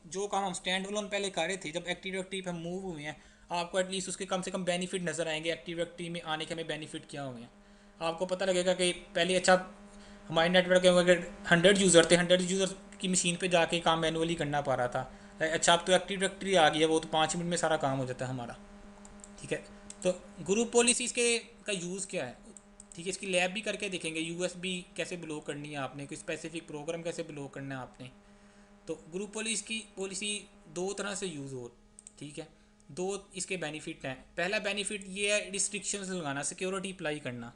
जो काम हम स्टैंड अलोन पहले कर रहे थे, जब एक्टिव डायरेक्टरी पे हम मूव हुए हैं, आपको एटलीस्ट उसके कम से कम बेनिफिट नज़र आएंगे। एक्टिव डायरेक्टरी में आने के हमें बेनिफिट क्या हुए हैं, आपको पता लगेगा कि पहले अच्छा हमारे नेटवर्क में अगर 100 यूज़र थे, 100 यूज़र की मशीन पे जाके काम मैनुअली करना पा रहा था। अच्छा अब तो एक्टिव डायरेक्टरी आ गई है, वो तो 5 मिनट में सारा काम हो जाता है हमारा। ठीक है। तो ग्रुप पॉलिसीज़ के का यूज़ क्या है, ठीक है, इसकी लैब भी करके देखेंगे। यूएसबी कैसे ब्लॉक करनी है आपने, कोई स्पेसिफिक प्रोग्राम कैसे ब्लॉक करना है आपने। तो ग्रुप पॉलिसी की पॉलिसी दो तरह से यूज़ हो, ठीक है। दो इसके बेनिफिट हैं। पहला बेनिफिट ये है रिस्ट्रिक्शंस लगाना, सिक्योरिटी अप्लाई करना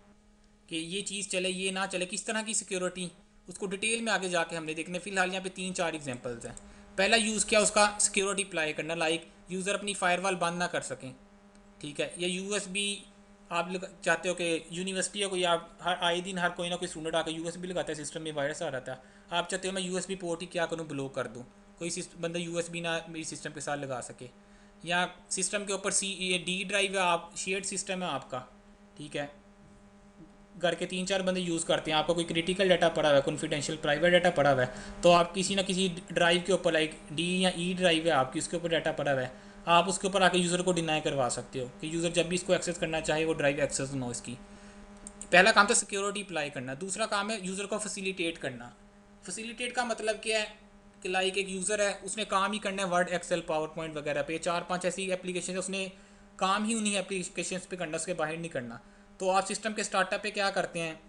कि ये चीज़ चले ये ना चले, किस तरह की सिक्योरिटी, उसको डिटेल में आगे जाके हमने देखने। फिलहाल यहाँ पे 3-4 एग्जांपल्स हैं। पहला यूज़ क्या उसका, सिक्योरिटी अप्लाई करना, लाइक यूज़र अपनी फायरवॉल बंद ना कर सकें, ठीक है। या यूएसबी आप चाहते हो कि यूनिवर्सिटी है कोई, आप हर आए दिन हर कोई ना कोई स्टूडेंट आकर यूएसबी लगाता है, सिस्टम में वायरस आ रहा था, आप चाहते हो मैं यूएसबी पोर्ट ही क्या करूँ, ब्लॉक कर दूँ, कोई बंदा यूएसबी ना मेरी सिस्टम के साथ लगा सके। या सिस्टम के ऊपर सी ये डी ड्राइव है, आप शेयर्ड सिस्टम है आपका, ठीक है, घर के 3-4 बंदे यूज़ करते हैं, आपका कोई क्रिटिकल डाटा पड़ा हुआ है, कॉन्फिडेंशियल प्राइवेट डाटा पड़ा हुआ है, तो आप किसी ना किसी ड्राइव के ऊपर, लाइक डी या ई ड्राइव है आपकी, उसके ऊपर डाटा पड़ा हुआ है, आप उसके ऊपर आके यूज़र को डिनाई करवा सकते हो कि यूज़र जब भी इसको एक्सेस करना चाहे वो ड्राइव एक्सेस ना हो इसकी। पहला काम तो सिक्योरिटी अप्लाई करना। दूसरा काम है यूज़र को फैसिलिटेट करना। फैसिलिटेट का मतलब क्या है कि लाइक एक यूज़र है, उसने काम ही करना है वर्ड, एक्सेल, पावर पॉइंट वगैरह पे, 4-5 ऐसी एप्लीकेशन है, उसने काम ही उन्हीं एप्लीकेशन पे करना, उसके बाहर नहीं करना। तो आप सिस्टम के स्टार्टअप पे क्या करते हैं,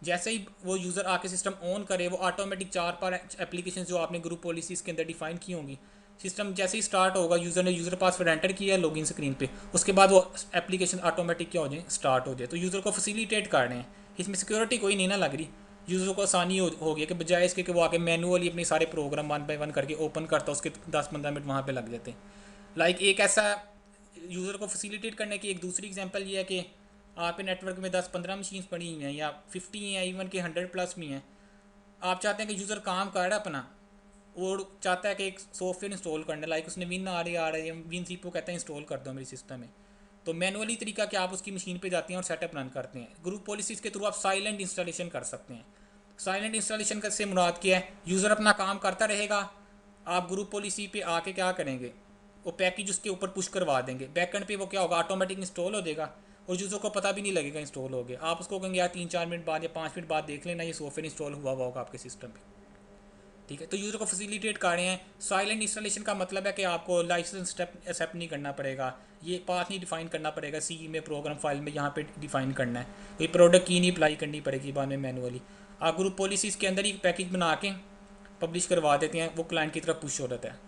जैसे ही वो यूज़र आके सिस्टम ऑन करे, वो ऑटोमेटिक 4-5 एप्लीकेशन जो आपने ग्रुप पॉलिसीज़ के अंदर डिफाइन की होंगी, सिस्टम जैसे ही स्टार्ट होगा, यूज़र ने यूज़र पासवर्ड एंटर किया है लॉगिन स्क्रीन पे, उसके बाद वो एप्लीकेशन ऑटोमेटिक क्या हो जाए, स्टार्ट हो जाए। तो यूज़र को फैसिलिटेट कर रहे हैं, इसमें सिक्योरिटी कोई नहीं ना लग रही। यूज़र को आसानी हो गई कि बजाय इसके कि वो आके मैनुअली अपने सारे प्रोग्राम 1 बाय 1 करके ओपन करता, उसके 10-15 मिनट वहाँ पे लग जाते हैं। लाइक एक ऐसा यूज़र को फैसिलिटेट करने की एक दूसरी एग्जांपल ये है कि आप नेटवर्क में 10-15 मशीन्स पड़ी हुई हैं या 50 हैं, इवन के 100+ भी हैं। आप चाहते हैं कि यूज़र काम कर रहा है अपना, और चाहता है कि एक सॉफ्टवेयर इंस्टॉल करना, लाइक उसने विन आ रही है, विन सीपो कहता है इंस्टॉल कर दो मेरे सिस्टम में। तो मैनुअली तरीका कि आप उसकी मशीन पे जाते हैं और सेटअप रन करते हैं। ग्रुप पॉलिसीज़ के थ्रू आप साइलेंट इंस्टॉलेशन कर सकते हैं। साइलेंट इंस्टॉलेशन से मुराद क्या है, यूज़र अपना काम करता रहेगा, आप ग्रुप पॉलिसी पे आके क्या करेंगे, वो पैकेज उसके ऊपर पुश करवा देंगे, बैकएंड पे वो क्या होगा, ऑटोमेटिक इंस्टॉल हो जाएगा और यूज़र को पता भी नहीं लगेगा इंस्टॉल हो गया। आप उसको कहेंगे यार 3-4 मिनट बाद या 5 मिनट बाद देख लेना, ये सॉफ्टवेयर इंस्टॉल हुआ होगा आपके सिस्टम पे, ठीक है। तो यूज़र को फैसिलिटेट कर रहे हैं। साइलेंट इंस्टॉलेशन का मतलब है कि आपको लाइसेंस स्टेप एक्सेप्ट नहीं करना पड़ेगा, ये पाथ नहीं डिफाइन करना पड़ेगा, सी में प्रोग्राम फाइल में यहाँ पे डिफाइन करना है, कोई प्रोडक्ट की नहीं अप्लाई करनी पड़ेगी बाद में मैनुअली। आप ग्रुप पॉलिसीज़ के अंदर ही पैकेज बना के पब्लिश करवा देते हैं, वो क्लाइंट की तरफ पुश हो जाता है,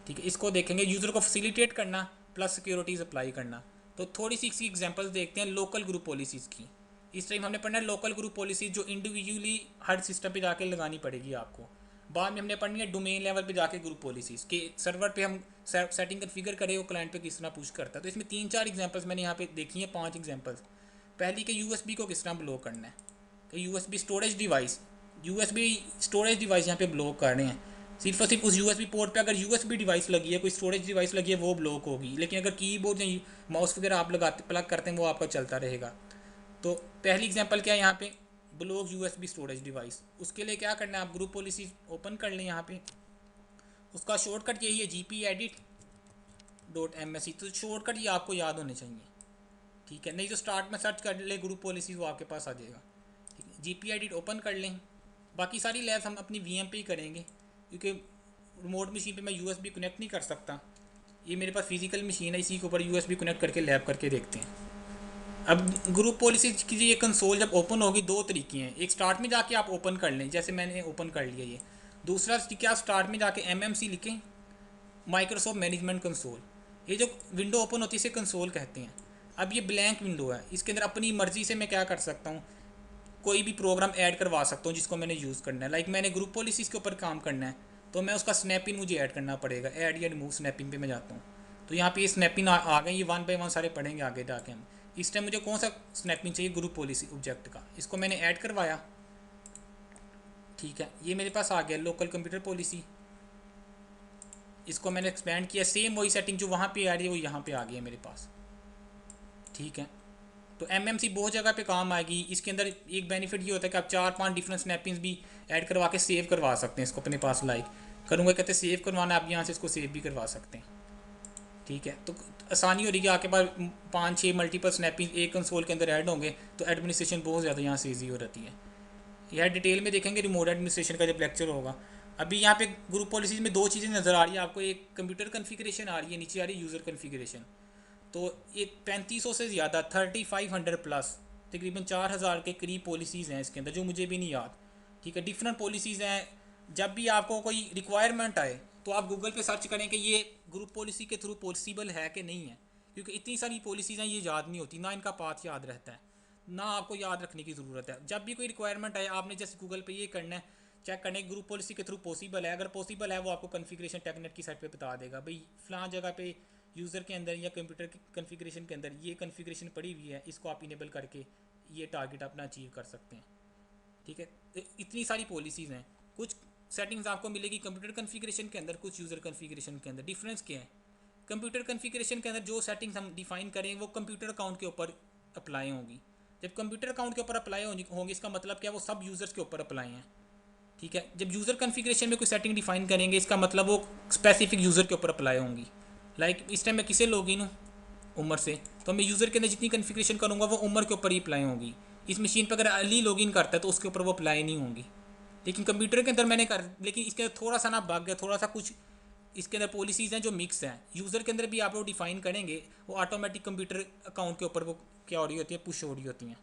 ठीक है। इसको देखेंगे, यूज़र को फैसिलिटेट करना प्लस सिक्योरिटीज़ अप्लाई करना। तो थोड़ी सी इसकी एग्जांपल्स देखते हैं लोकल ग्रुप पॉलिसीज़ की। इस टाइम हमने पढ़ना है लोकल ग्रुप पॉलिसीज़ जो इंडिविजुअली हर सिस्टम पे जाके लगानी पड़ेगी आपको। बाद में हमने पढ़नी है डोमेन लेवल पे जाके ग्रुप पॉलिसीज़ के सर्वर पे हम सेटिंग कन्फिगर करें, वो क्लाइंट पे किस तरह पुश करता है। तो इसमें 3-4 एग्जांपल्स मैंने यहाँ पे देखी हैं, 5 एग्जांपल्स। पहली कि यूएसबी को किस तरह ब्लॉक करना है, कि यूएसबी स्टोरेज डिवाइस यहाँ पे ब्लॉक कर रहे हैं। सिर्फ और सिर्फ उस यूएसबी पोर्ट पे अगर यूएसबी डिवाइस लगी है, कोई स्टोरेज डिवाइस लगी है, वो ब्लॉक होगी, लेकिन अगर कीबोर्ड या माउस वगैरह आप लगाते प्लग करते हैं, वो आपका चलता रहेगा। तो पहली एग्जांपल क्या है यहाँ पे, ब्लॉक यूएसबी स्टोरेज डिवाइस। उसके लिए क्या करना है, आप ग्रुप पॉलिसी ओपन कर लें यहाँ पे, उसका शॉर्टकट यही है gpedit.msc। तो शॉर्टकट ये आपको याद होने चाहिए, ठीक है, नहीं तो स्टार्ट में सर्च कर ले ग्रुप पॉलिसीज, वो आपके पास आ जाएगा, ठीक है। gpedit ओपन कर लें। बाकी सारी लैब्स हम अपनी वीएम पे ही करेंगे, क्योंकि रिमोट मशीन पे मैं यूएसबी कनेक्ट नहीं कर सकता। ये मेरे पास फिजिकल मशीन है, इसी के ऊपर यूएसबी कनेक्ट करके लैब करके देखते हैं। अब ग्रुप पॉलिसी की ये कंसोल जब ओपन होगी, दो तरीके हैं, एक स्टार्ट में जाके आप ओपन कर लें, जैसे मैंने ओपन कर लिया ये। दूसरा क्या, स्टार्ट में जाके एमएमसी लिखें, माइक्रोसॉफ्ट मैनेजमेंट कंसोल। ये जो विंडो ओपन होती है इसे कंसोल कहते हैं। अब ये ब्लैंक विंडो है, इसके अंदर अपनी मर्ज़ी से मैं क्या कर सकता हूँ, कोई भी प्रोग्राम ऐड करवा सकता हूँ जिसको मैंने यूज़ करना है। लाइक मैंने ग्रुप पॉलिसीज़ के ऊपर काम करना है, तो मैं उसका स्नैपिन मुझे ऐड करना पड़ेगा, ऐड या रिमूव स्नैपिन पे मैं जाता हूँ। तो यहाँ पे ये स्नैपिन आ गए, ये 1 बाय 1 सारे पढ़ेंगे आगे जाके हम। इस टाइम मुझे कौन सा स्नैपिंग चाहिए, ग्रुप पॉलिसी ऑब्जेक्ट का, इसको मैंने ऐड करवाया, ठीक है। ये मेरे पास आ गया लोकल कंप्यूटर पॉलिसी, इसको मैंने एक्सपेंड किया, सेम वही सेटिंग जो वहाँ पे आ रही है वो यहाँ पे आ गई है मेरे पास, ठीक है। तो एमएमसी बहुत जगह पे काम आएगी। इसके अंदर एक बेनिफिट ये होता है कि आप 4-5 डिफरेंट स्नैपिंग्स भी ऐड करवा के सेव करवा सकते हैं इसको अपने पास, लाइक करूँगा, कहते हैं सेव करवाना, आप यहाँ से इसको सेव भी करवा सकते हैं। ठीक है, तो आसानी हो रही है, आपके पास 5-6 मल्टीपल स्नैपिंग एक कंसोल के अंदर ऐड होंगे तो एडमिनिस्ट्रेशन बहुत ज़्यादा यहाँ से ईजी हो जाती है। यह डिटेल में देखेंगे रिमोट एडमिनिस्ट्रेशन का जब लेक्चर होगा। अभी यहाँ पे ग्रुप पॉलिसीज़ में दो चीज़ें नज़र आ रही है आपको, एक कंप्यूटर कन्फिग्रेशन आ रही है, नीचे आ रही है यूज़र कन्फिग्रेशन। तो ये 3500 से ज़्यादा 3500 प्लस तकरीबन 4000 के करीब पॉलिसीज़ हैं इसके अंदर, जो मुझे भी नहीं याद। ठीक है, डिफरेंट पॉलिसीज़ हैं। जब भी आपको कोई रिक्वायरमेंट आए तो आप गूगल पे सर्च करें कि ये ग्रुप पॉलिसी के थ्रू पॉसिबल है कि नहीं है, क्योंकि इतनी सारी पॉलिसीज़ हैं, ये याद नहीं होती, ना इनका पाथ याद रहता है, ना आपको याद रखने की ज़रूरत है। जब भी कोई रिक्वायरमेंट आए आपने जस्ट गूगल पे ये करना है, चेक करने ग्रुप पॉलिसी के थ्रू पॉसिबल है। अगर पॉसिबल है वो आपको कन्फिग्रेशन टेकनेट की साइट पे बता देगा, भाई फ़लाँ जगह पे यूज़र के अंदर या कंप्यूटर की कन्फिग्रेशन के अंदर ये कन्फिग्रेशन पड़ी हुई है, इसको आप इनेबल करके ये टारगेट अपना अचीव कर सकते हैं। ठीक है, तो इतनी सारी पॉलिसीज़ हैं। कुछ सेटिंग्स आपको मिलेगी कंप्यूटर कन्फिग्रेशन के अंदर, कुछ यूज़र कन्फिग्रेशन के अंदर। डिफरेंस क्या है? कंप्यूटर कन्फिग्रेशन के अंदर जो सेटिंग्स हम डिफाइन करें वो कंप्यूटर अकाउंट के ऊपर अप्लाई होंगी। जब कंप्यूटर अकाउंट के ऊपर अप्लाई होंगी, इसका मतलब क्या, वो सब यूज़र्स के ऊपर अप्लाई हैं। ठीक है, जब यूज़र कन्फिग्रेशन में कोई सेटिंग डिफाइन करेंगे, इसका मतलब वो स्पेसिफिक यूज़र के ऊपर अप्लाई होंगी। लाइक इस टाइम मैं किसे लॉगिन हूँ, उमर से, तो मैं यूज़र के अंदर जितनी कन्फिग्रेशन करूँगा वो उमर के ऊपर ही अप्लाई होंगी। इस मशीन पर अगर अली लॉगिन करता है तो उसके ऊपर वो अप्लाई नहीं होंगी। लेकिन कंप्यूटर के अंदर मैंने कर, लेकिन इसके अंदर थोड़ा सा ना बग है, थोड़ा सा कुछ इसके अंदर पॉलिसीज़ हैं जो मिक्स हैं। यूज़र के अंदर भी आप लोग डिफाइन करेंगे, वो ऑटोमेटिक कंप्यूटर अकाउंट के ऊपर वो क्या हो रही होती है, पुश हो रही होती हैं।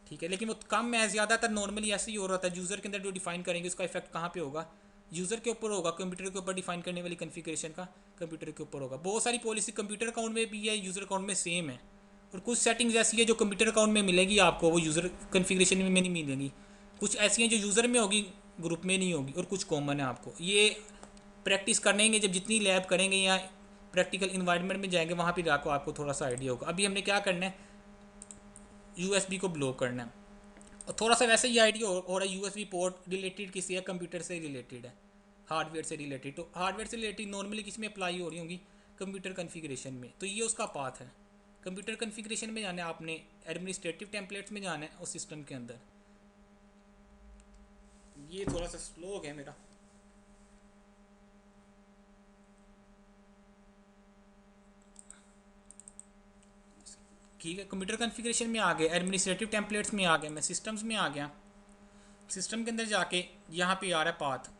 ठीक है, लेकिन वो कम है, ज़्यादातर नॉर्मली ऐसे ही हो रहा था। यूज़र के अंदर जो डिफाइन करेंगे उसका इफेक्ट कहाँ पे होगा, यूज़र के ऊपर होगा, कंप्यूटर के ऊपर डिफाइन करने वाली कन्फिग्रेशन का कंप्यूटर के ऊपर होगा। बहुत सारी पॉलिसी कंप्यूटर अकाउंट में भी है, यूज़र अकाउंट में सेम है, और कुछ सेटिंग्स ऐसी है जो कंप्यूटर अकाउंट में मिलेगी आपको, वो यूज़र कन्फिग्रेशन में नहीं मिलेगी। कुछ ऐसी हैं जो यूज़र में होगी, ग्रुप में नहीं होगी, और कुछ कॉमन है। आपको ये प्रैक्टिस करेंगे, जब जितनी लैब करेंगे या प्रैक्टिकल इन्वायरमेंट में जाएंगे वहाँ पर जाकर आपको थोड़ा सा आइडिया होगा। अभी हमने क्या करना है, यूएसबी को ब्लॉक करना है। और थोड़ा सा वैसे ही आइडिया हो रहा है, यूएसबी पोर्ट रिलेटेड किसी है, कंप्यूटर से रिलेटेड है, हार्डवेयर से रिलेटेड। तो हार्डवेयर से रिलेटेड नॉर्मली किस में अप्लाई हो रही होंगी, कंप्यूटर कन्फिग्रेशन में। तो ये उसका पाथ है, कंप्यूटर कन्फिग्रेशन में जाना है आपने, एडमिनिस्ट्रेटिव टेम्पलेट्स में जाना है उस सिस्टम के अंदर। ये थोड़ा सा स्लो हो गया मेरा। ठीक है, कंप्यूटर कन्फिग्रेशन में आ गए, एडमिनिस्ट्रेटिव टेम्पलेट्स में आ गए, मैं सिस्टम्स में आ गया। सिस्टम के अंदर जाके यहाँ पे आ रहा है पाथ,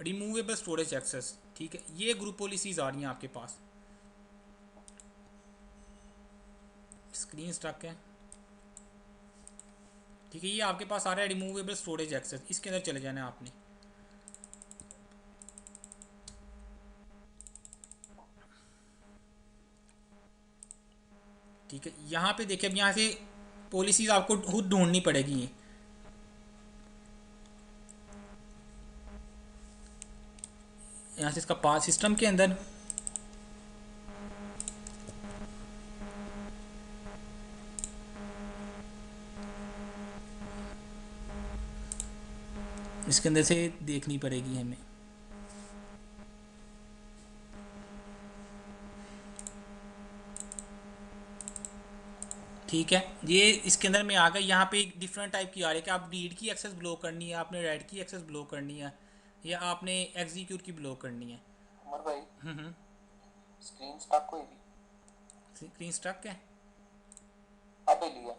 रिमूवेबल स्टोरेज एक्सेस। ठीक है, ये ग्रुप पॉलिसीज़ आ रही हैं आपके पास। स्क्रीन स्टक है। ठीक है, ये आपके पास आ रहा है रिमूवेबल स्टोरेज एक्सेस, इसके अंदर चले जाना है आपने। ठीक है, यहाँ पे देखिए, अब यहाँ से पॉलिसीज़ आपको खुद ढूंढनी पड़ेगी। यहाँ से इसका पास सिस्टम के अंदर, इसके अंदर से देखनी पड़ेगी हमें। ठीक है, ये इसके अंदर में आ गया। यहाँ पे डिफरेंट टाइप की आ रही है कि आप रीड की एक्सेस ब्लॉक करनी है, आपने राइट की एक्सेस ब्लॉक करनी है, या आपने एग्जीक्यूट की ब्लॉक करनी है। उमर भाई, हम्म। स्क्रीन स्टॉक हुई थी। स्क्रीन स्टक है। अभी लिया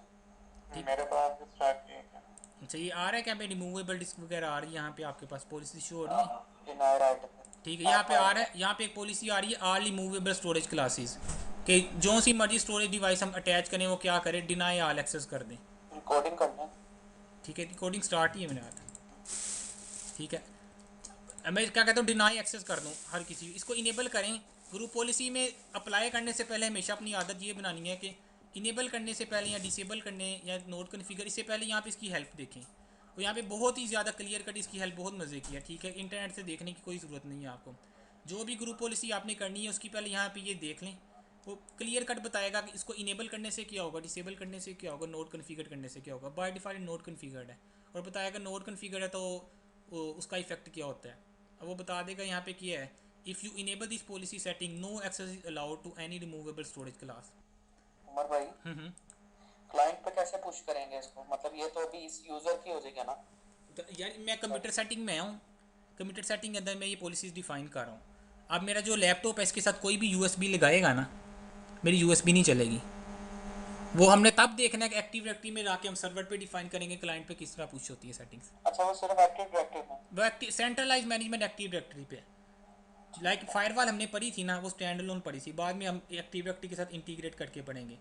ठीक। मेरे पास भी स्टार्ट किया क्या? अच्छा, ये आ रहा है क्या पे रिमूवेबल डिस्क वगैरह आ रही है, यहाँ पे आपके पास पॉलिसी शो हो रही हाँ है। हाँ, डिनाई राइट ठीक है, है यहाँ ऐप पे आ आया रहा था। है, यहाँ पे एक पॉलिसी आ रही है, ऑल रिमूवेबल स्टोरेज क्लासेस, कि जो सी मर्जी स्टोरेज डिवाइस हम अटैच करें वो क्या करें, डिनाई ऑल एक्सेस कर दें। रिकॉर्डिंग करना है। ठीक है, रिकॉर्डिंग स्टार्ट ही है मेरे हाथ। ठीक है, अब मैं क्या कहता हूँ, डिनाई एक्सेस कर दूँ हर किसी, इसको इनेबल करें। ग्रुप पॉलिसी में अप्लाई करने से पहले हमेशा अपनी आदत ये बनानी है कि इनेबल करने से पहले या डिसेबल करने या नोट कन्फिगर इससे पहले यहाँ पे इसकी हेल्प देखें। और यहाँ पे बहुत ही ज़्यादा क्लियर कट इसकी हेल्प बहुत मज़े की है। ठीक है, इंटरनेट से देखने की कोई ज़रूरत नहीं है आपको। जो भी ग्रुप पॉलिसी आपने करनी है उसकी पहले यहाँ पे ये देख लें, वो क्लियर कट बताएगा कि इसको इनेबल करने से क्या होगा, डिसेबल करने से क्या होगा, नोट कन्फिगर करने से क्या होगा। बाय डिफ़ॉल्ट नोट कन्फिगर्ड है, और बताएगा नोट कन्फिगर है तो उसका इफेक्ट क्या होता है। अब वो बता देगा यहाँ पे क्या है, if you enable this policy setting no access is allowed to any removable storage class. Umar भाई, हम्म। क्लाइंट पे कैसे पुश करेंगे इसको? मतलब ये तो अभी इस यूजर की हो जाएगा ना। तो यार मैं सर, कंप्यूटर सेटिंग में हूँ, कमिटेड सेटिंग के अंदर मैं ये पॉलिसीज़ डिफाइन कर रहा हूँ। अब मेरा जो लैपटॉप है इसके साथ कोई भी यूएसबी लगाएगा ना, मेरी यूएसबी नहीं चलेगी। वो हमने तब देखना है कि एक्टिव डायरेक्टरी में जाके हम सर्वर पे डिफाइन करेंगे क्लाइंट पे किस तरह पुश होती है सेटिंग्स। अच्छा, वो सिर्फ एक्टिव डायरेक्टरी में? वो active centralize management active directory पे, लाइक फायरवॉल हमने पढ़ी थी ना, वो स्टैंड लोन पढ़ी थी, बाद में हम एक्टिव डायरेक्टरी के साथ इंटीग्रेट करके पढ़ेंगे।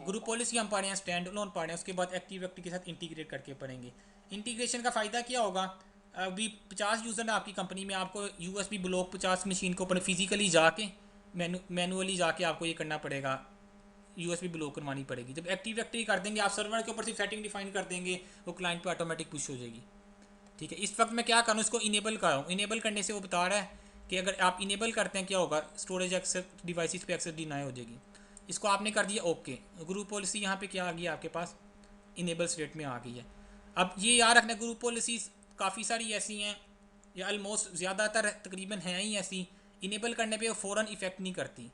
ग्रुप पॉलिसी हम पढ़े हैं, स्टैंड लोन पढ़े हैं, उसके बाद एक्टिव डायरेक्टरी के साथ इंटीग्रेट करके पढ़ेंगे। इंटीग्रेशन का फ़ायदा क्या होगा, अभी 50 यूज़र है आपकी कंपनी में, आपको यूएसबी ब्लॉक 50 मशीन को ऊपर फिजिकली जाके मैनुअली जाके आपको ये करना पड़ेगा, यूएसबी ब्लॉक करवानी पड़ेगी। जब एक्टिव डायरेक्टरी कर देंगे आप, सर्वर के ऊपर सिर्फ सेटिंग डिफाइन कर देंगे, वो क्लाइंट पे ऑटोमेटिक पुश हो जाएगी। ठीक है, इस वक्त मैं क्या करूँ, इसको इनेबल कर रहा हूँ। इनेबल करने से वो बता रहा है कि अगर आप इनेबल करते हैं क्या होगा, स्टोरेज एक्सेस डिवाइसेस पे एक्सेस डिनाई हो जाएगी। इसको आपने कर दिया ओके, ग्रुप पॉलिसी यहाँ पे क्या आ गई आपके पास, इनेबल स्टेट में आ गई है। अब ये याद रखना, ग्रुप पॉलिसीज़ काफ़ी सारी ऐसी हैं, या ऑलमोस्ट ज़्यादातर तकरीबन हैं ही ऐसी, इनेबल करने पे वो फ़ौरन इफ़ेक्ट नहीं करती।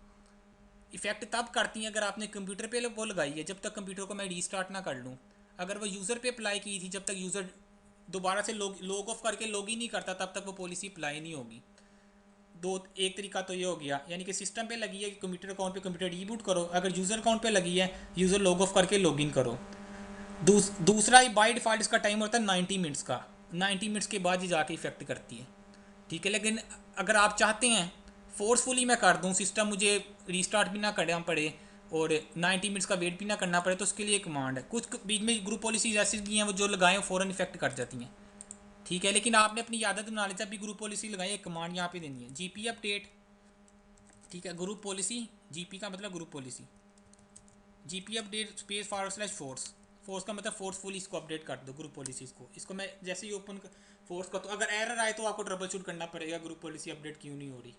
इफ़ेक्ट तब करती हैं अगर आपने कंप्यूटर पे वो लगाई है, जब तक कंप्यूटर को मैं रीस्टार्ट ना कर लूँ। अगर वो यूज़र पे अप्लाई की थी, जब तक यूज़र दोबारा से लॉग ऑफ करके लॉग ही नहीं करता, तब तक वो पॉलिसी अप्लाई नहीं होगी। एक तरीका तो ये हो गया, यानी कि सिस्टम पे लगी है कंप्यूटर अकाउंट पे, कंप्यूटर रीबूट करो। अगर यूज़र अकाउंट पे लगी है, यूज़र लॉग ऑफ करके लॉग इन करो। दूसरा बाय डिफ़ॉल्ट इसका टाइम होता है 90 मिनट्स का, 90 मिनट्स के बाद ही जाके इफेक्ट करती है। ठीक है, लेकिन अगर आप चाहते हैं फोर्सफुली मैं कर दूं, सिस्टम मुझे रीस्टार्ट भी ना करना पड़े और 90 मिनट्स का वेट भी ना करना पड़े, तो उसके लिए कमांड है। कुछ बीच में ग्रुप पॉलिसीज ऐसी की हैं वो जो लगाएं फ़ौरन इफेक्ट कर जाती हैं। ठीक है, लेकिन आपने अपनी आदत बना ली, जब भी ग्रुप पॉलिसी लगाई एक कमांड यहाँ पे देनी है, जीपी अपडेट। ठीक है, ग्रुप पॉलिसी, जीपी का मतलब group policy, GP update space /force, force का मतलब फोर्सफुली इसको अपडेट कर दो ग्रुप पॉलिसीज़ को। इसको मैं जैसे ही ओपन फोर्स का, तो अगर एरर आए तो आपको ट्रबल शूट करना पड़ेगा ग्रुप पॉलिसी अपडेट क्यों नहीं हो रही।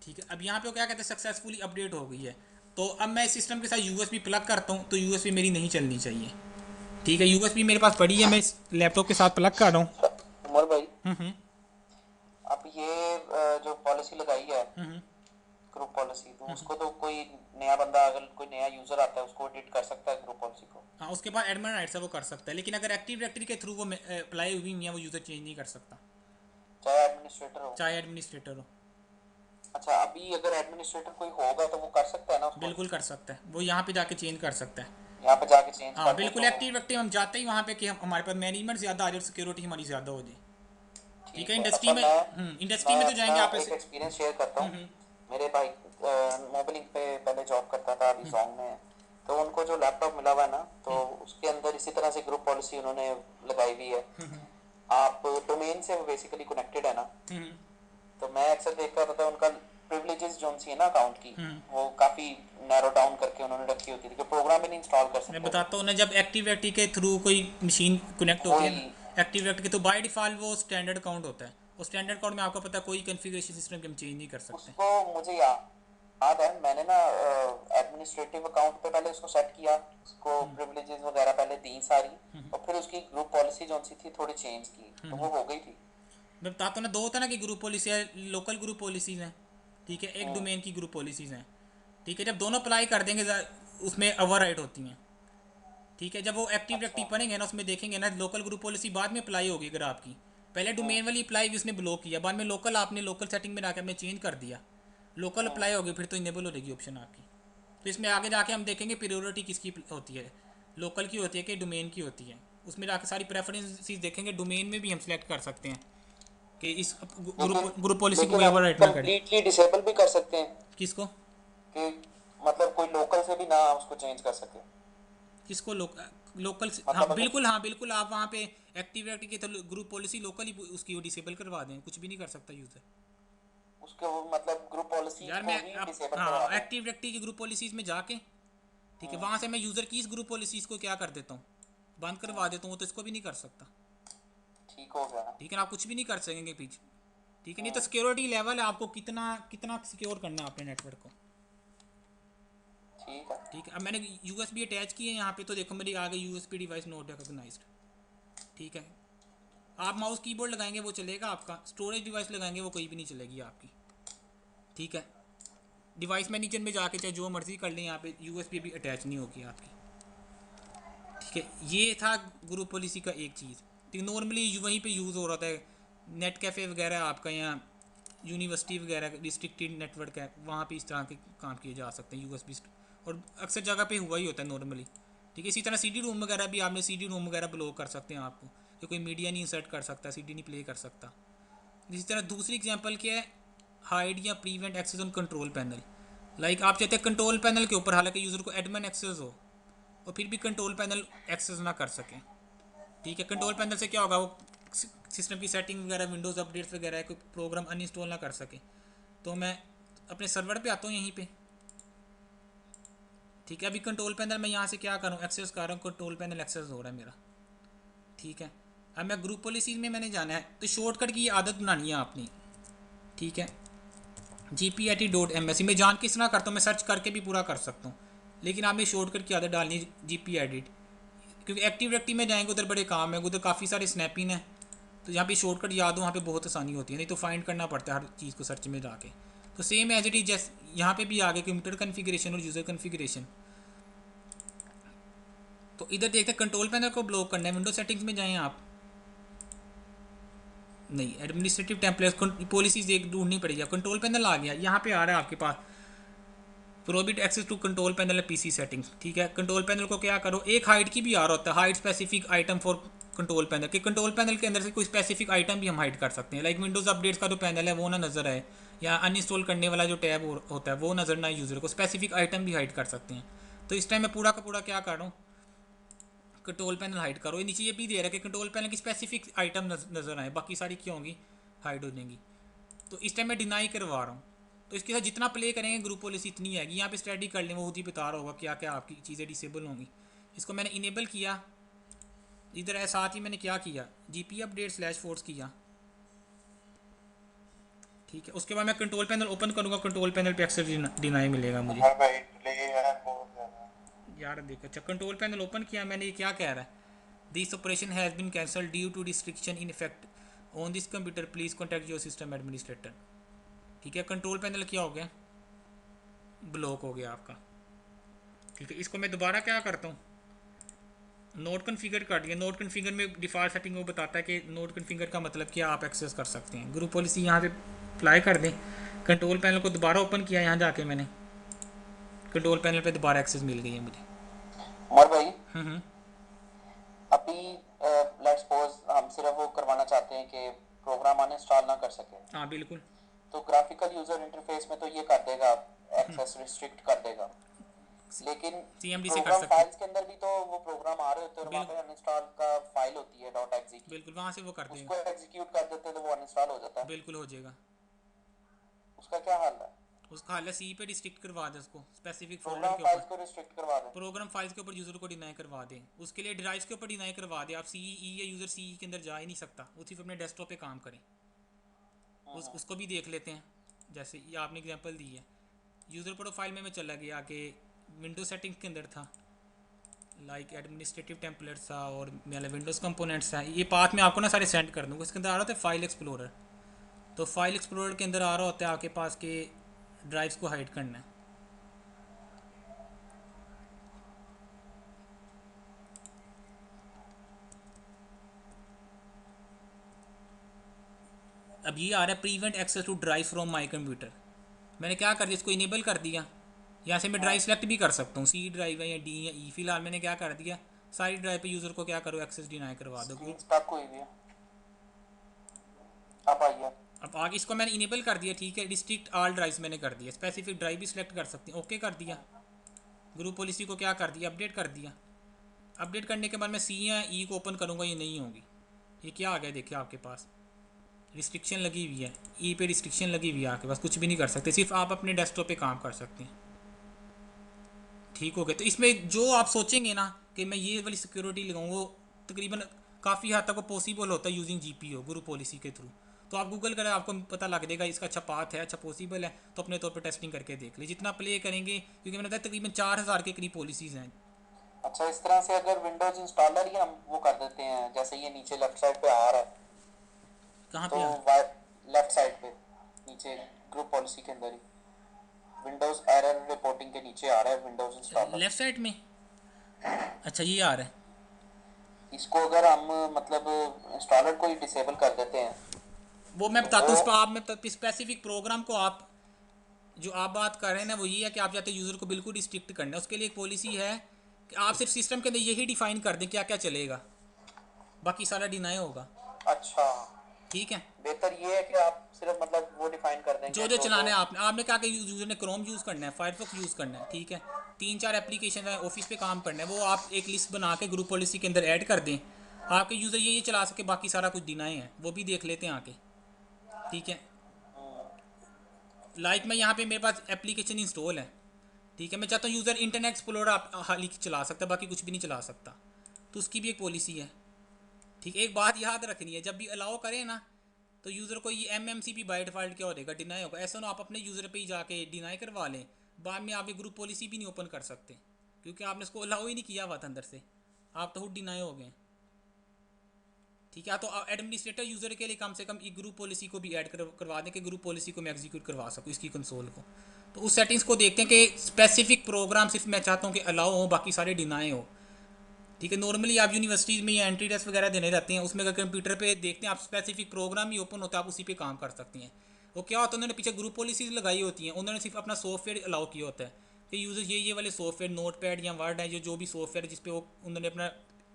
ठीक है, अब यहाँ पे क्या कहते हैं, सक्सेसफुली अपडेट हो गई है। तो अब मैं इस सिस्टम के साथ यूएसबी प्लग करता हूँ, तो यूएसबी मेरी नहीं चलनी चाहिए। ठीक है, यूएसबी मेरे पास पड़ी है, मैं इस लैपटॉप के साथ प्लग कर रहा हूँ। उमर भाई, हम्म अब ये जो पॉलिसी लगाई है, हम्म ग्रुप पॉलिसी, तो उसको तो कोई नया बंदा, अगर कोई नया यूजर आता है, उसको एडिट कर सकता है ग्रुप पॉलिसी को? हाँ, उसके बाद एडमिन राइट से वो कर सकता है, लेकिन अगर एक्टिव डायरेक्टरी के थ्रू वो अप्लाई हुई नहीं है, वो यूज़र चेंज नहीं कर सकता, चाहे एडमिनिस्ट्रेटर हो? चाहे एडमिनिस्ट्रेटर हो। अच्छा, अभी अगर एडमिनिस्ट्रेटर कोई होगा तो वो कर सकता है ना उसको? बिल्कुल कर सकता है, वो यहाँ पे जाके चेंज कर सकता है। यहाँ पे जाके चेंज हाँ करते हैं बिल्कुल, तो? एक्टिव डायरेक्टरी हम जाते ही वहाँ पे कि हमारे पास मैनेजमेंट ज़्यादा आ जाए, सिक्योरिटी हमारी ज़्यादा हो जाए। ठीक ठीक है, है। इंडस्ट्री अच्छा, में इंडस्ट्री मैं में तो अपना जाएंगे आप एक ऐसे। एक्सपीरियंस शेयर करता हूँ। मेरे भाई मोबिलिंग पे पहले जॉब करता था, अभी जोंग में है। तो उनको जो लैपटॉप मिला हुआ है ना, तो उसके अंदर इसी तरह से ग्रुप पॉलिसी उन्होंने लगाई हुई है। आप डोमेन से बेसिकली कनेक्टेड है ना, तो मैं अक्सर देखता था उनका प्रिविलेजेस जो सी है ना अकाउंट की, वो काफ़ी नैरो डाउन करके उन्होंने रखी होती थी कि प्रोग्राम भी नहीं इंस्टॉल कर मैं सकते थे। बताता हूँ ना, जब एक्टिव डायरेक्टरी के थ्रू कोई मशीन कनेक्ट होती है ना वही, एक्टिव डायरेक्टरी के, तो बाय डिफ़ॉल्ट वो स्टैंडर्ड अकाउंट होता है। वो स्टैंडर्ड अकाउंट में आपको पता है कोई कॉन्फ़िगरेशन सिस्टम के हम चेंज नहीं कर सकते। उसको मुझे याद है, मैंने ना एडमिनिस्ट्रेटिव अकाउंट पे पहले उसको सेट किया, उसको प्रिविलेजेस वगैरह पहले दी सारी, और फिर उसकी ग्रुप पॉलिसी जो सी थी थोड़ी चेंज की, तो वो हो गई थी। मैं बताता हूँ ना, दो तरह की ग्रुप पॉलिसी है, लोकल ग्रुप पॉलिसीज़ हैं। ठीक है, एक डोमेन की ग्रुप पॉलिसीज़ हैं। ठीक है, जब दोनों अप्लाई कर देंगे उसमें ओवर राइट होती हैं। ठीक है, जब वो एक्टिव डायरेक्टरी अच्छा, पढ़ेंगे ना, उसमें देखेंगे ना लोकल ग्रुप पॉलिसी बाद में अप्लाई होगी। अगर आपकी पहले डोमेन वाली अप्लाई भी उसने ब्लॉक किया, बाद में लोकल आपने लोकल सेटिंग में आकर आपने चेंज कर दिया, लोकल अप्लाई होगी, फिर तो इनेबल हो जाएगी ऑप्शन आपकी। तो इसमें आगे जाके हम देखेंगे प्रायोरिटी किसकी होती है, लोकल की होती है कि डोमेन की होती है। उसमें जाके सारी प्रेफरेंसेस देखेंगे, डोमेन में भी हम सेलेक्ट कर सकते हैं कि इस लेकिन ग्रुप पॉलिसी को लेकिन कोई हम ओवर राइट ना करे। कंप्लीटली डिसेबल भी कर सकते हैं किसको? कि मतलब कोई लोकल से भी ना उसको चेंज कर सके? किसको लोकल से? हाँ मतलब अगर बिल्कुल, हाँ बिल्कुल, आप वहाँ पे एक्टिव डायरेक्टरी की तो ग्रुप पॉलिसी लोकल ही उसकी वो डिसेबल करवा दें, कुछ भी नहीं कर सकता यूज़र। उसके वो मतलब ग्रुप पॉलिसीज यार को मैं ही अब डिसेबल करवा हाँ, दें? एक्टिव डायरेक्टरी की ग्रुप पॉलिसीज़ में जाके, ठीक है, वहाँ से मैं यूज़र की इस ग्रुप पॉलिसीज़ को क्या कर देता हूँ, बंद करवा देता हूँ। वो तो इसको भी नहीं कर सकता। ठीक हो गया। ठीक है ना, आप कुछ भी नहीं कर सकेंगे पीछे। ठीक है, नहीं तो सिक्योरिटी लेवल है, आपको कितना कितना सिक्योर करना है अपने नेटवर्क को। ठीक है। ठीक है, अब मैंने यूएसबी अटैच की है यहाँ पे, तो देखो मेरी आ गई यूएसबी डिवाइस नॉट रिकॉग्नाइज्ड। ठीक है, आप माउस कीबोर्ड लगाएंगे वो चलेगा आपका, स्टोरेज डिवाइस लगाएंगे वो कोई भी नहीं चलेगी आपकी। ठीक है, डिवाइस मैनेजर में जाके चाहे जो मर्जी कर लें, यहाँ पे यूएसबी भी अटैच नहीं होगी आपकी। ठीक है, ये था ग्रुप पॉलिसी का एक चीज़। ठीक, नॉर्मली वहीं पे यूज़ हो रहा था। नेट कैफ़े वगैरह आपका यहाँ यूनिवर्सिटी वगैरह रिस्ट्रिक्टेड नेटवर्क है, वहाँ पे इस तरह के काम किए जा सकते हैं यूएसबी, और अक्सर जगह पे हुआ ही होता है नॉर्मली। ठीक है, इसी तरह सीडी रूम वगैरह भी आपने सीडी रूम वगैरह ब्लॉक कर सकते हैं आपको, कि कोई मीडिया नहीं इंसर्ट कर सकता, सीडी नहीं प्ले कर सकता। इसी तरह दूसरी एग्जांपल क्या है, हाइड या prevent access on control panel. Like आप चाहते हैं कंट्रोल पैनल के ऊपर हालांकि यूज़र को एडमिन एक्सेस हो और फिर भी कंट्रोल पैनल एक्सेस ना कर सकें। ठीक है, कंट्रोल पैनल से क्या होगा, वो सिस्टम की सेटिंग वगैरह, विंडोज़ अपडेट्स वगैरह कोई प्रोग्राम अनइंस्टॉल ना कर सके। तो मैं अपने सर्वर पे आता हूँ यहीं पे। ठीक है, अभी कंट्रोल पैनल मैं यहाँ से क्या करूँ, एक्सेस कर रहा हूँ, कंट्रोल पैनल एक्सेस हो रहा है मेरा। ठीक है, अब मैं ग्रुप पॉलिसीज़ में मैंने जाना है, तो शॉर्टकट की आदत बनानी है आपने। ठीक है, gpedit.ms मैं जान के इस तरह करता हूँ, मैं सर्च करके भी पूरा कर सकता हूँ, लेकिन आपने शॉर्टकट की आदत डालनी है gpedit, क्योंकि एक्टिव डायरेक्टरी में जाएंगे उधर बड़े काम है, उधर काफ़ी सारे स्नैपिंग है, तो यहाँ पे शॉर्टकट याद हो वहाँ पे बहुत आसानी होती है, नहीं तो फाइंड करना पड़ता है हर चीज़ को सर्च में जाके। तो सेम एज इट इज जैसे यहाँ पे भी आ गए कंप्यूटर कन्फिग्रेशन और यूज़र कन्फिग्रेशन। तो इधर देखते हैं कंट्रोल पैनल को ब्लॉक करना है, विंडो सेटिंग्स में जाएँ आप, नहीं एडमिनिस्ट्रेटिव टेम्पलेट पॉलिसीज एक ढूंढनी पड़ेगी। कंट्रोल पैनल आ गया, यहाँ पे आ रहा है आपके पास prohibit access to control panel PC settings. ठीक है, कंट्रोल पैनल को क्या करो, एक हाइड की भी आ रहा होता है, hide specific item for control panel, कि कंट्रोल पैनल के अंदर से कोई स्पेसिफिक आइटम भी हम हाइड कर सकते हैं। लाइक विंडोज़ अपडेट्स का जो पैनल है वो ना नज़र आए, या अनइंस्टॉल करने वाला जो टैब होता है वो नज़र ना आए यूज़र को, स्पेसिफिक आइटम भी हाइड कर सकते हैं। तो इस टाइम मैं पूरा का पूरा क्या कर रहा हूँ, कंट्रोल पैनल हाइड करो। ये नीचे ये भी दे रहा है कि कंट्रोल पैनल की स्पेसिफिक आइटम नज़र आए, बाकी सारी क्या होंगी, हाइड हो जाएंगी। तो इस टाइम मैं डिनाई करवा रहा हूँ। तो इसके साथ जितना प्ले करेंगे ग्रुप पॉलिसी इतनी आएगी। यहाँ पे स्टडी कर लें, वो खुद ही बता रहा होगा क्या क्या आपकी चीज़ें डिसेबल होंगी। इसको मैंने इनेबल किया, इधर है साथ ही मैंने क्या किया, जीपी अपडेट स्लैश फोर्स किया। ठीक है, उसके बाद मैं कंट्रोल पैनल ओपन करूँगा, कंट्रोल पैनल पे एक्सेस डिनाई मिलेगा मुझे। हाँ भाई डिले है बहुत ज़्यादा। यार देख, अच्छा कंट्रोल पैनल ओपन किया मैंने, ये क्या कह रहा है, this operation has been cancel due to restriction in effect on this computer, please contact your system administrator. ठीक है, कंट्रोल पैनल क्या हो गया, ब्लॉक हो गया आपका। ठीक है, इसको मैं दोबारा क्या करता हूँ, नोट कन्फिगर कर दिया। नोट कन्फिगर में डिफ़ॉल्ट सेटिंग वो बताता है कि नोट कन्फिगर का मतलब क्या आप एक्सेस कर सकते हैं। ग्रुप पॉलिसी यहाँ पे अप्लाई कर दें, कंट्रोल पैनल को दोबारा ओपन किया, यहाँ जाके मैंने कंट्रोल पैनल पे दोबारा एक्सेस मिल गई है मुझे। उमर भाई हम्म, अभी लेट्स सपोज हम सिर्फ वो करवाना चाहते हैं कि प्रोग्राम अनइंस्टॉल ना कर सके, हाँ बिल्कुल, तो ग्राफिकल यूजर इंटरफेस में तो ये कर देगा, एक्सेस रिस्ट्रिक्ट कर देगा, लेकिन CMD से कर प्रोग्राम सकते हैं, फाइल्स के अंदर भी तो वो प्रोग्राम आ रहे होते हैं और वहाँ पे बिल्कुल अनइंस्टॉल का फाइल होती है .exe की, बिल्कुल, वहाँ से वो कर देगा, उसको एग्जीक्यूट कर देते हैं तो वो अनइंस्टॉल हो जाता है, बिल्कुल हो जाएगा। उसका क्या हाल है? उसका हाल है सी पे रिस्ट्रिक्ट करवा दे उसको, स्पेसिफिक फोल्डर प्रोग्राम के फाइल्स ऊपर, को रिस्ट्रिक्ट करवा दें। प्रोग्राम फाइल्स के ऊपर यूज़र को डिनाई करवा दें, उसके लिए ड्राइव्स के ऊपर डिनाई करवा दें। आप सी या यूज़र सी के अंदर जा ही नहीं सकता, वो सिर्फ अपने डेस्कटॉप पे काम करें। उसको भी देख लेते हैं, जैसे ये आपने एग्जांपल दी है। यूज़र प्रोफाइल में मैं चला गया कि विंडो सेटिंग्स के अंदर था, लाइक एडमिनिस्ट्रेटिव टेम्पलेट्स था और मेरा विंडोज़ कंपोनेंट्स था। ये पाथ में आपको ना सारे सेंड कर दूँगा। इसके अंदर आ रहा था फाइल एक्सप्लोरर, तो फाइल एक्सप्लोरर के अंदर आ रहा होता है आपके पास के ड्राइव्स को हाइड करना है। अब ये आ रहा है prevent access to drive from my computer. मैंने क्या कर दिया, इसको इनेबल कर दिया। यहाँ से मैं ड्राइव सेलेक्ट भी कर सकता हूँ, सी ड्राइव है या डी या ई। फिलहाल मैंने क्या कर दिया, सारी ड्राइव पे यूज़र को क्या करो, एक्सेस डिनाई करवा दो। स्क्रीन स्टॉप हुई हुई है, अब आइए। अब आगे इसको मैंने इनेबल कर दिया। ठीक है, डिस्ट्रिक्ट ऑल ड्राइव्स मैंने कर दिया, स्पेसिफिक ड्राइव भी सिलेक्ट कर सकते हैं, ओके कर दिया। ग्रुप पॉलिसी को क्या कर दिया, अपडेट कर दिया। अपडेट करने के बाद मैं सी या ई को ओपन करूँगा, ये नहीं होगी। ये क्या आ गया देखिए आपके पास, रिस्ट्रिक्शन लगी हुई है, ई पे रिस्ट्रिक्शन लगी हुई है आपके पास, कुछ भी नहीं कर सकते, सिर्फ आप अपने डेस्कटॉप पे काम कर सकते हैं। ठीक हो गया। तो इसमें जो आप सोचेंगे ना कि मैं ये वाली सिक्योरिटी लगाऊँ, वो तकरीबन काफ़ी हद तक वो पॉसिबल होता है यूजिंग GPO ग्रुप पॉलिसी के थ्रू। तो आप गूगल करें, आपको पता लग जाएगा इसका अच्छा पाथ है, अच्छा पॉसिबल है, तो अपने तौर पर टेस्टिंग करके देख ले। जितना प्ले करेंगे, क्योंकि मैंने बताया तकरीबन 4000 के करीब पॉलिसीज़ हैं। अच्छा, इस तरह से अगर विंडोज इंस्टॉलर ही हम वो कर देते हैं, जैसे ये नीचे लेफ्ट साइड पे आ रहा है, कहाँ तो पे आ रहा लेफ्ट साइड पे नीचे ग्रुप पॉलिसी के अंदर ही विंडोज एरर रिपोर्टिंग के नीचे आ रहा है विंडोज है इंस्टॉलर। लेफ्ट साइड में? अच्छा ये आ रहा है, इसको अगर हम मतलब इंस्टॉलर को ही डिसेबल कर देते हैं वो मैं तो बताता वो, हूँ, आप में स्पेसिफिक प्रोग्राम को आप जो आप बात कर रहे हैं ना वो ये है कि आप चाहते हैं यूज़र को बिल्कुल रिस्ट्रिक्ट करना है। उसके लिए एक पॉलिसी है कि आप सिर्फ सिस्टम के अंदर यही डिफाइन कर दें क्या क्या चलेगा, बाकी सारा डिनाई होगा। अच्छा, ठीक है। बेहतर ये है कि आप सिर्फ मतलब वो डिफाइन कर जो देंगे जो जो जो। चलाना है आपने आपने कहा कि यूज़र ने क्रोम यूज़ करना है, फायरफॉक्स यूज़ करना है, ठीक है, तीन चार एप्लीकेशन है ऑफिस पे काम करना है, वो आप एक लिस्ट बना के ग्रुप पॉलिसी के अंदर ऐड कर दें। आपके यूज़र ये चला सके, बाकी सारा कुछ डिनाई है वो भी देख लेते हैं आके। ठीक है। लाइक मैं यहाँ पे मेरे पास एप्लीकेशन इंस्टॉल है, ठीक है, मैं चाहता हूँ यूज़र इंटरनेट एक्सप्लोरर आप हाल ही चला सकता है, बाकी कुछ भी नहीं चला सकता, तो उसकी भी एक पॉलिसी है। ठीक है। एक बात याद रखनी है, जब भी अलाउ करें ना तो यूज़र को ये एम एम सी भी बाई डिफ़ॉल्ट क्या हो जाएगा, डिनाई होगा। ऐसा ना आप अपने यूज़र पे ही जाके डिनाई करवा लें, बाद में आप ये ग्रुप पॉलिसी भी नहीं ओपन कर सकते क्योंकि आपने उसको अलाउ ही नहीं किया हुआ था अंदर से, आप तो खुद डिनाई हो गए। ठीक है। तो एडमिनिस्ट्रेटर यूज़र के लिए कम से कम एक ग्रुप पॉलिसी को भी ऐड करवा दें कि ग्रुप पॉलिसी को मैं एग्जीक्यूट करवा सकूँ इसकी कंसोल को। तो उस सेटिंग्स को देखते हैं कि स्पेसिफिक प्रोग्राम सिर्फ मैं चाहता हूँ कि अलाउ हो, बाकी सारे डिनाई हो। ठीक है। नॉर्मली आप यूनिवर्सिटीज़ में या एंट्री टेस्ट वगैरह देने रहते हैं, उसमें अगर कंप्यूटर पे देखते हैं आप स्पेसिफिक प्रोग्राम ही ओपन होता है, आप उसी पे काम कर सकते हैं। वो क्या होता है, उन्होंने पीछे ग्रुप पॉलिसीज़ लगाई होती हैं, उन्होंने सिर्फ अपना सॉफ्टवेयर अलाउ किया होता है कि यूज़र ये वाले सॉफ्टवेयर नोट पैड या वर्ड है जो भी सॉफ्टवेयर है जिस पे वो उन्होंने अपना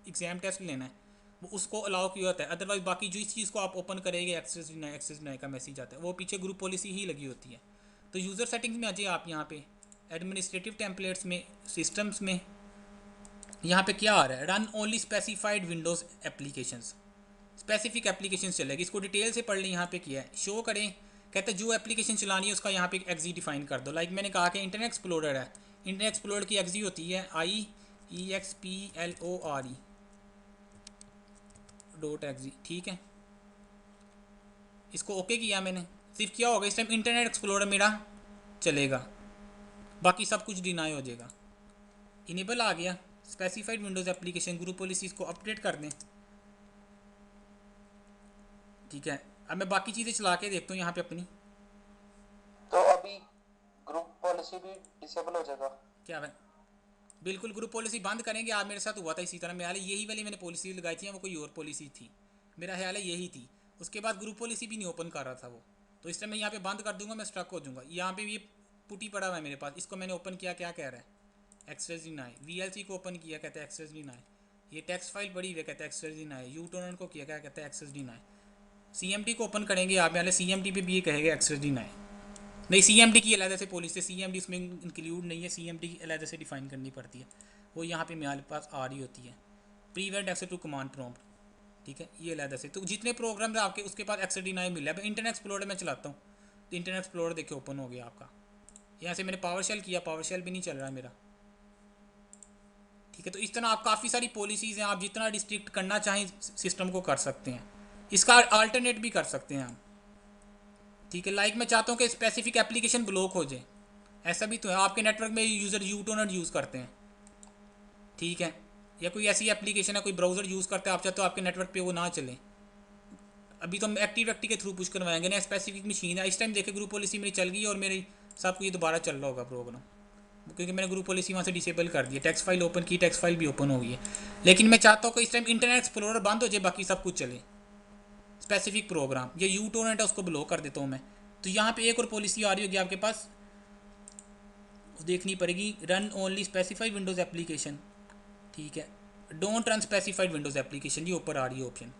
एग्जाम टेस्ट लेना है वो उसको अलाउ किया होता है। अदरवाइज बाकी जो इस चीज़ को आप ओपन करेंगे एक्सेस डिनाई का मैसेज आता है, वो पीछे ग्रुप पॉलिसी ही लगी होती है। तो यूज़र सेटिंग्स में आ जाइए आप यहाँ पे एडमिनिस्ट्रेटिव टेम्पलेट्स में, सिस्टम्स में, यहाँ पे क्या आ रहा है, run only specified Windows applications, specific application चलेगी। इसको डिटेल से पढ़ लें, यहाँ पे किया है शो करें, कहते हैं जो एप्लीकेशन चलानी है उसका यहाँ पे एक्जी डिफाइन कर दो। लाइक मैंने कहा कि इंटरनेट एक्सप्लोरर है, इंटरनेट एक्सप्लोरर की एक्जी होती है IEXPLORE डॉट एक्जी। ठीक है। इसको ओके किया मैंने, सिर्फ क्या होगा इस टाइम इंटरनेट एक्सप्लोरर मेरा चलेगा, बाकी सब कुछ डिनाई हो जाएगा। इनेबल आ गया specified Windows application, group policies को अपडेट कर दें। ठीक है। अब मैं बाकी चीज़ें चला के देखता हूँ यहाँ पे अपनी। तो अभी ग्रुप पॉलिसी भी डिसेबल हो जाएगा। क्या है, बिल्कुल ग्रुप पॉलिसी बंद करेंगे। आप मेरे साथ हुआ था इसी तरह, मेरा यही वाली मैंने पॉलिसी लगाई थी, वो कोई और पॉलिसी थी, मेरा ख्याल है यही थी। उसके बाद ग्रुप पॉलिसी भी नहीं ओपन कर रहा था वो, तो इस टाइम मैं यहाँ पे बंद कर दूंगा, मैं स्ट्रक हो जाऊँगा। यहाँ पे ये पुटी पड़ा हुआ है मेरे पास, इसको मैंने ओपन किया, क्या कह रहा है एक्सेस डिनाई। VLC को ओपन किया, कहता है एक्सेस डिनाई। ये टेक्स्ट फाइल बड़ी हुई, कहता है एक्सेस डिनाई। यूटोरेंट को किया, क्या कहता है एक्सेस डिनाई। CMD को ओपन करेंगे आप, पहले CMD पे भी ये कहेगा एक्सेस डिनाई। नहीं, CMD की अलग से पॉलिसी है, CMD इसमें इंक्लूड नहीं है, CMD की अलग से डिफाइन करनी पड़ती है, वो यहाँ पे मेरे पास आ रही होती है। Prevent access to command prompt, ठीक है, ये अलग से। तो जितने प्रोग्राम आपके उसके पास एक्सेस डिनाई मिल रहा है। इंटरनेट एक्सप्लोरर में चलाता हूँ तो इंटरनेट एक्सप्लोरर देखिए ओपन हो गया आपका। यहाँ से मैंने पावर शेल किया, पावर शेल भी नहीं चल रहा है मेरा। ठीक है। तो इस तरह आप काफ़ी सारी पॉलिसीज़ हैं, आप जितना रिस्ट्रिक्ट करना चाहें सिस्टम को कर सकते हैं, इसका अल्टरनेट भी कर सकते हैं हम। ठीक है। लाइक मैं चाहता हूँ कि स्पेसिफिक एप्लीकेशन ब्लॉक हो जाए, ऐसा भी तो है। आपके नेटवर्क में यूज़र यूटोनेट यूज़ करते हैं, ठीक है, या कोई ऐसी एप्लीकेशन है, कोई ब्राउज़र यूज़ करता है, आप चाहते हो आपके नेटवर्क पे वो ना चले। अभी तो हम एक्टिव एक्टिव के थ्रू पुश करवाएंगे ना, स्पेसिफिक मशीन है। इस टाइम देखे ग्रुप पॉलिसी मेरी चल गई और मेरी सबको ये दोबारा चल रहा होगा प्रोग्राम, क्योंकि मैंने ग्रुप पॉलिसी वहाँ से डिसेबल कर दिया। टेक्स्ट फाइल ओपन की, टेक्स्ट फाइल भी ओपन हो गई है। लेकिन मैं चाहता हूँ कि इस टाइम इंटरनेट एक्सप्लोरर बंद हो जाए, बाकी सब कुछ चले। स्पेसिफिक प्रोग्राम ये यूटोनेट है उसको ब्लॉक कर देता हूँ मैं। तो यहाँ पे एक और पॉलिसी आ रही होगी आपके पास, देखनी पड़ेगी, run only specified Windows application. ठीक है। Don't run specified Windows application, ये ऊपर आ रही है ऑप्शन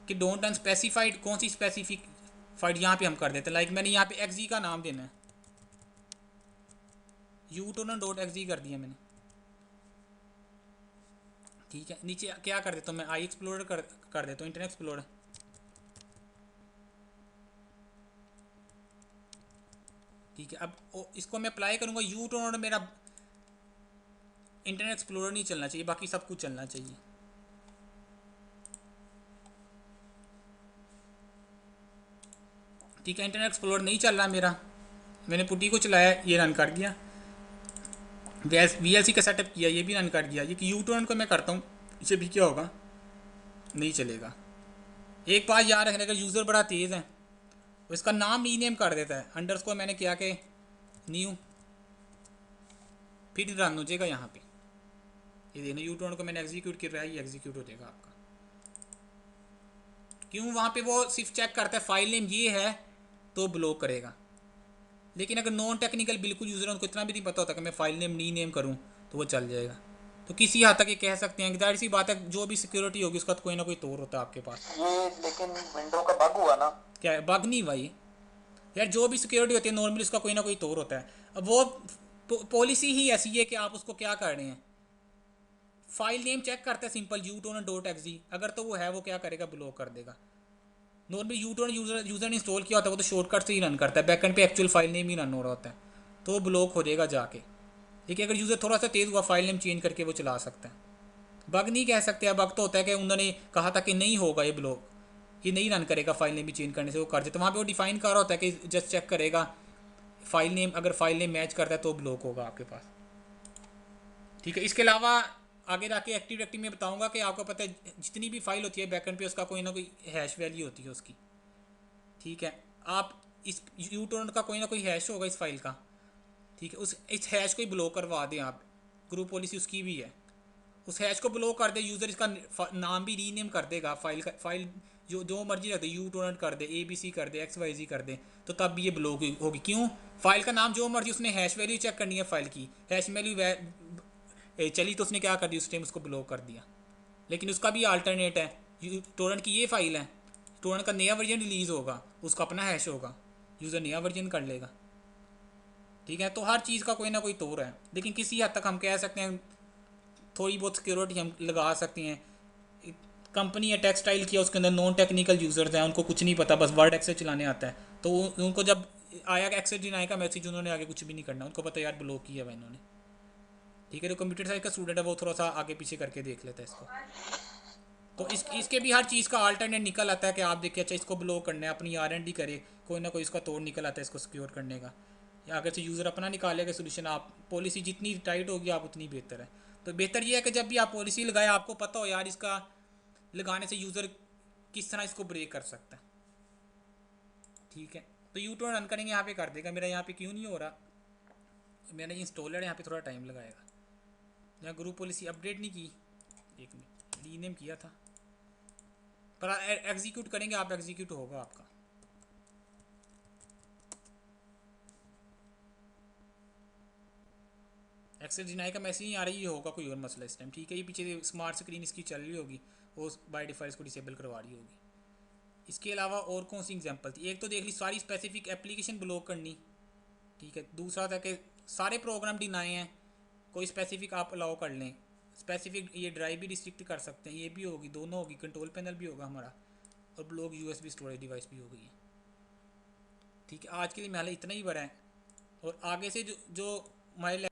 कि डोंट रन स्पेसिफाइड। कौन सी स्पेसिफिक फाइड यहाँ पे हम कर देते हैं। लाइक मैंने यहाँ पे एक्जी का नाम देना है, यूटोनन.exe कर दिया मैंने। ठीक है। नीचे क्या कर देता हूँ मैं, आई एक्सप्लोरर कर देता हूँ, इंटरनेट एक्सप्लोरर। ठीक है। अब इसको मैं अप्लाई करूँगा, यूटोनन मेरा इंटरनेट एक्सप्लोरर नहीं चलना चाहिए, बाकी सब कुछ चलना चाहिए। ठीक है। इंटरनेट एक्सप्लोरर नहीं चल रहा मेरा, मैंने पुटी को चलाया, ये रन कर दिया। VLC का सेटअप किया, ये भी रन कर दिया। ये यूटर्न को मैं करता हूँ, इसे भी क्या होगा, नहीं चलेगा। एक बात याद रखने का, यूज़र बड़ा तेज़ है, वो इसका नाम रीनेम कर देता है। अंडरस्कोर मैंने किया कि न्यू, फिर रन हो जाएगा यहाँ पे। ये देखना यूटर्न को मैंने एग्जीक्यूट कर रहा है, ये एग्जीक्यूट हो जाएगा आपका। क्यों? वहाँ पे वो सिर्फ चेक करता है फाइल नेम ये है तो ब्लॉक करेगा। लेकिन अगर नॉन टेक्निकल बिल्कुल यूज़र है, उनको इतना भी नहीं पता होता कि मैं फाइल नेम नी नेम करूँ, तो वो चल जाएगा। तो किसी हद तक ये कह सकते हैं कि जाहिर सी बात है जो भी सिक्योरिटी होगी उसका तो कोई ना कोई तोड़ होता है आपके पास। ये लेकिन विंडो का बग हुआ ना। क्या है बग? नहीं भाई यार, जो भी सिक्योरिटी होती है नॉर्मली उसका कोई ना कोई तोड़ होता है। अब वो पॉलिसी ही ऐसी है कि आप उसको क्या कर रहे हैं, फाइल नेम चेक करते हैं सिंपल यूटोन डॉट एक्जी, अगर तो वो है वो क्या करेगा, ब्लॉक कर देगा। नॉर्मली यूटोन यूज़र ने इंस्टॉल किया होता है वो तो शॉर्टकट से ही रन करता है, बैकएंड पे एक्चुअल फाइल नेम ही रन हो रहा होता है, तो वो ब्लॉक हो जाएगा जाके। देखिए अगर यूज़र थोड़ा सा तेज़ हुआ फाइल नेम चेंज करके वो चला सकता है। बग नहीं कह सकते, अब बग तो होता है कि उन्होंने कहा था कि नहीं होगा ये ब्लॉक, ये नहीं रन करेगा फाइल नेम भी चेंज करने से, वो कर देता। वहाँ पे वो डिफाइन कर रहा होता है कि जस्ट चेक करेगा फाइल नेम, अगर फाइल नेम मैच करता है तो ब्लॉक होगा आपके पास। ठीक है, इसके अलावा आगे जाके एक्टिव डायरेक्टरी में बताऊंगा कि आपको पता है जितनी भी फाइल होती है बैकएंड पे उसका कोई ना कोई हैश वैल्यू होती है उसकी। ठीक है, आप इस यूटोरेंट का कोई ना कोई हैश होगा इस फाइल का। ठीक है, उस इस हैश को ही ब्लॉक करवा दें आप, ग्रुप पॉलिसी उसकी भी है। उस हैश को ब्लॉक कर दे, यूज़र इसका नाम भी रीनेम कर देगा, फाइल जो मर्जी रख दे, यूटोरेंट कर दे, ABC कर दे, XYZ कर दे, तो तब भी ये ब्लॉक होगी। क्यों? फाइल का नाम जो मर्जी, उसने हैश वैल्यू चेक करनी है फाइल की, हैश वैल्यू चली तो उसने क्या कर दिया, उस टाइम उसको ब्लॉक कर दिया। लेकिन उसका भी अल्टरनेट है, टोरेंट की ये फाइल है, टोरेंट का नया वर्जन रिलीज़ होगा, उसका अपना हैश होगा, यूज़र नया वर्जन कर लेगा। ठीक है, तो हर चीज़ का कोई ना कोई तोड़ है, लेकिन किसी हद तक हम कह सकते हैं थोड़ी बहुत सिक्योरिटी हम लगा सकते हैं। कंपनी है टेक्सटाइल किया, उसके अंदर नॉन टेक्निकल यूज़र्स हैं, उनको कुछ नहीं पता, बस वर्ड एक्सेस चलाने आता है, तो उनको जब आया एक्सेस डिनाई का मैसेज, उन्होंने आगे कुछ भी नहीं करना, उनको पता यार ब्लॉक किया है इन्होंने। ठीक है, जो कंप्यूटर साइंस का स्टूडेंट है वो थोड़ा सा आगे पीछे करके देख लेता है इसको। तो इसके भी हर चीज़ का अल्टरनेट निकल आता है कि आप देखिए अच्छा इसको ब्लॉक करना है, अपनी R&D करे, कोई ना कोई इसका तोड़ निकल आता है इसको सिक्योर करने का, या अगर से यूज़र अपना निकालेगा सोल्यूशन। आप पॉलिसी जितनी टाइट होगी आप उतनी बेहतर है। तो बेहतर ये है कि जब भी आप पॉलिसी लगाए आपको पता हो यार इसका लगाने से यूज़र किस तरह इसको ब्रेक कर सकता है। ठीक है, तो यूटर्न रन करेंगे, यहाँ पे कर देगा। मेरा यहाँ पे क्यों नहीं हो रहा, मैंने इंस्टॉलर है यहाँ पे थोड़ा टाइम लगाएगा। यहाँ ग्रुप पॉलिसी अपडेट नहीं की, एक मिनट, रीनेम किया था, पर एग्जीक्यूट करेंगे आप, एग्जीक्यूट होगा आपका। एक्सेस डिनाई का मैसेज नहीं आ रही, ये होगा कोई और मसला इस टाइम। ठीक है, ये पीछे स्मार्ट स्क्रीन इसकी चल रही होगी, वो बाय डिफॉल्ट इसको डिसेबल करवा रही होगी। इसके अलावा और कौन सी एग्जांपल थी? एक तो देख ली सारी स्पेसिफिक एप्लीकेशन ब्लॉक करनी। ठीक है, दूसरा था कि सारे प्रोग्राम डिनाई हैं, कोई स्पेसिफिक आप अलाउ कर लें, स्पेसिफिक ये ड्राइव भी रिस्ट्रिक्ट कर सकते हैं, ये भी होगी, दोनों होगी, कंट्रोल पैनल भी होगा हमारा, और ब्लॉक USB स्टोरेज डिवाइस भी हो गई है। ठीक है, आज के लिए मैं इतना ही बड़ा है, और आगे से जो हमारे